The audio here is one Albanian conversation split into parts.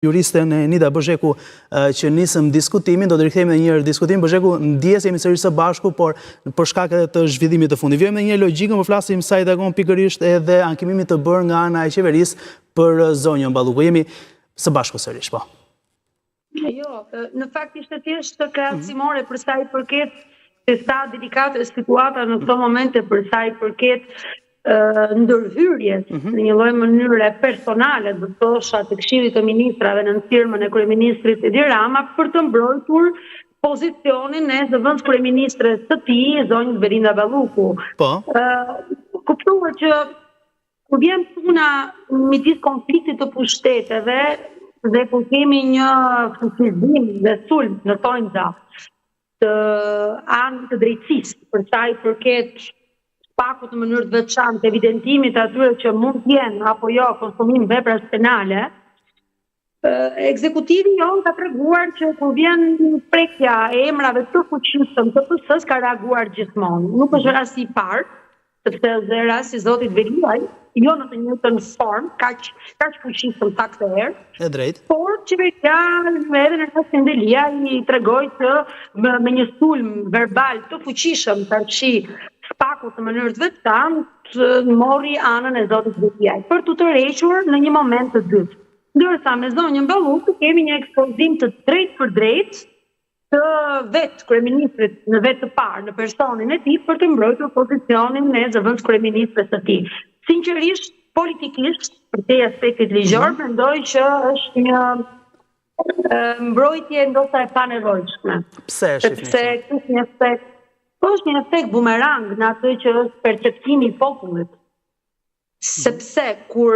juriste në Nida Bozheku që nisëm diskutimin, do të rikthehemi edhe një herë diskutimin. Bozheku, ndjes jemi sërish së bashku, por për shkak edhe të zhvillimit të fundit. Vjen me një logjikën, po flasim sa i takon pikërisht edhe ankimimit të bërë nga ana e qeverisë për zonjën Balluku. Jemi së bashku sërish, po. Jo, në fakt ishte thjesht krahasimore për sa i përket se sa delikate situata në këto momente për sa i përket ndërhyrjes në një lloj mënyre personale, do thosha, të Këshillit të Ministrave në firmën e kryeministrit Edi Rama për të mbrojtur pozicionin e zëvendës kryeministres së tij, zonjës Belinda Balluku. Po. Kuptohet që kur vjen puna midis konfliktit të pushteteve dhe kur kemi një fuqizim dhe sulm në tonjza të anë të drejtësisë për sa i përket pakut në mënyrë të veçantë evidentimit atyre që mund të jenë apo jo konsumim veprash penale, ekzekutivi jon ka treguar që kur vjen prekja e emrave të fuqishëm të PS-s ka reaguar gjithmonë. Nuk është rasti i parë, sepse edhe rasti i zotit Veliaj, jo në të njëjtën formë, kaq fuqishëm sa këtë herë. E drejt. Por qeveria edhe në rastin Delia i tregoi që me një sulm verbal të fuqishëm tashi pakut në mënyrë të veçantë mori anën e zotit Veliaj për të tërhequr në një moment të dytë. Ndërsa me zonjën Balluku kemi një ekspozim të drejtë për drejtë të vetë kryeministrit në vetë të parë në personin e tij për të mbrojtur pozicionin e zëvendës kryeministres së tij. Sinqerisht, politikisht, për te aspektit ligjor, mendoj që është një mbrojtje ndoshta e panevojshme. Pse shifni? Është një efekt bumerang në atë që është perceptimi i popullit. Sepse kur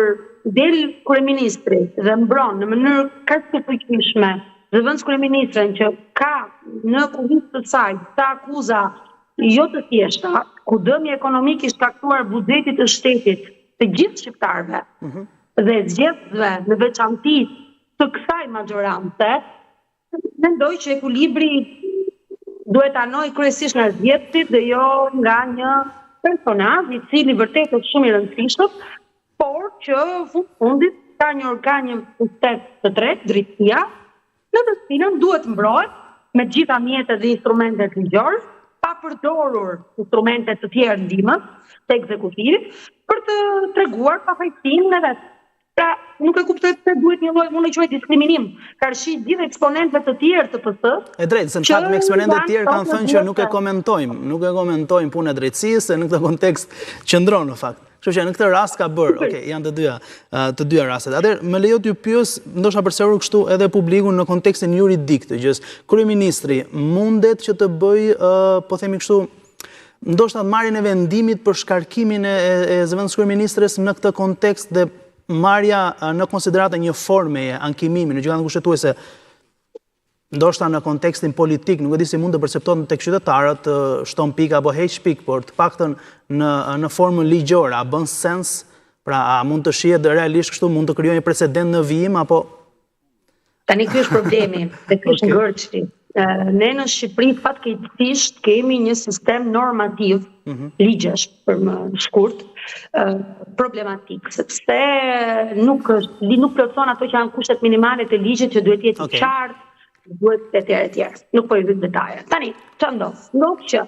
del kryeministri dhe mbron në mënyrë kaq të fuqishme zëvendës kryeministren që ka në kuvisë të saj të akuza jo të thjeshta, ku dëmi ekonomik i shkaktuar buxhetit të shtetit të gjithë shqiptarëve dhe zgjedhësve në veçanti të kësaj magjorante, mendoj që ekuilibri duhet anoj kryesisht nga zgjedhësit dhe jo nga një personazh i cili vërtet është shumë i rëndësishëm, por që fundit ka një organ, një pushtet të tretë, drejtësia, në të cilën duhet mbrohet me gjitha mjetet dhe instrumentet ligjore, pa përdorur instrumente të tjera ndihmës të ekzekutivit për të treguar pafajësinë e vet. Pra, nuk e kuptoj pse duhet një lloj, unë e quaj diskriminim. Karshi gjithë eksponentëve të tjerë të PS-s. E drejtë, se në fakt me eksponentët e tjerë kanë thënë që nuk e komentojmë punën e drejtësisë, se në këtë kontekst qëndron në fakt. Kështu që në këtë rast ka bërë, okay, janë të dyja rastet. Atëherë, më lejo t'ju pyes, ndoshta përsëru kështu edhe publikun në kontekstin juridik të gjës. Kryeministri mundet që të bëj, po themi kështu, ndoshta marrjen e vendimit për shkarkimin e zëvendës kryeministres në këtë kontekst dhe marrja në konsideratë një forme e ankimimi në gjykatën kushtetuese, ndoshta në kontekstin politik, nuk e di si mund të perceptohet tek qytetarët, shton pik apo heq pik, por të paktën në formën ligjore, a bën sens? Pra, a mund të shihet realisht kështu, mund të krijojë një precedent në vijim apo tani ky është problemi, dhe ky është ngërçi. Ne në Shqipëri fatkeqësisht kemi një sistem normativ, ligjesh për më shkurt, problematik, sepse nuk plotëson ato që janë kushtet minimale të ligjit që duhet jetë i qartë, duhet etj. Nuk po i vë detaje. Tani, çfarë ndodh? Ndodh që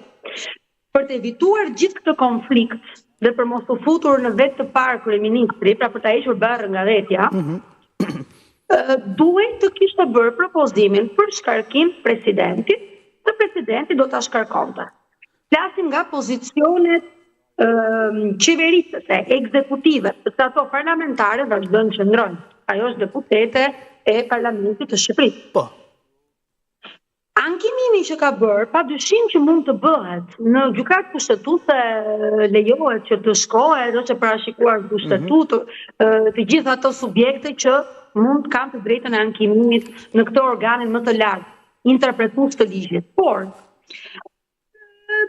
për të evituar gjithë këtë konflikt dhe për mos u futur në vetë të parë kryeministri, pra për ta hequr barrën nga vetja, duhet të kishte bërë propozimin për shkarkim presidentit, dhe presidenti do ta shkarkonte. Flasim nga pozicionet qeverisëse, ekzekutive, sepse ato parlamentare vazhdojnë që ndrojnë. Ajo është deputete e Parlamentit të Shqipërisë. Po. Ankimimi që ka bërë, padyshim që mund të bëhet në gjykatë kushtetuese, lejohet që të shkohet, është e parashikuar në kushtetut, të gjitha ato subjekte që mund kanë të drejtën e ankimimit në këto organin më të lartë, interpretues të ligjit. Por,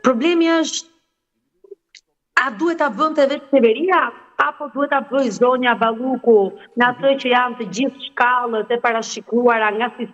problemi është, a duhet ta bënte vetë qeveria, apo duhet ta bëjë zonja Balluku në atë që janë të gjithë shkallët e parashikuara nga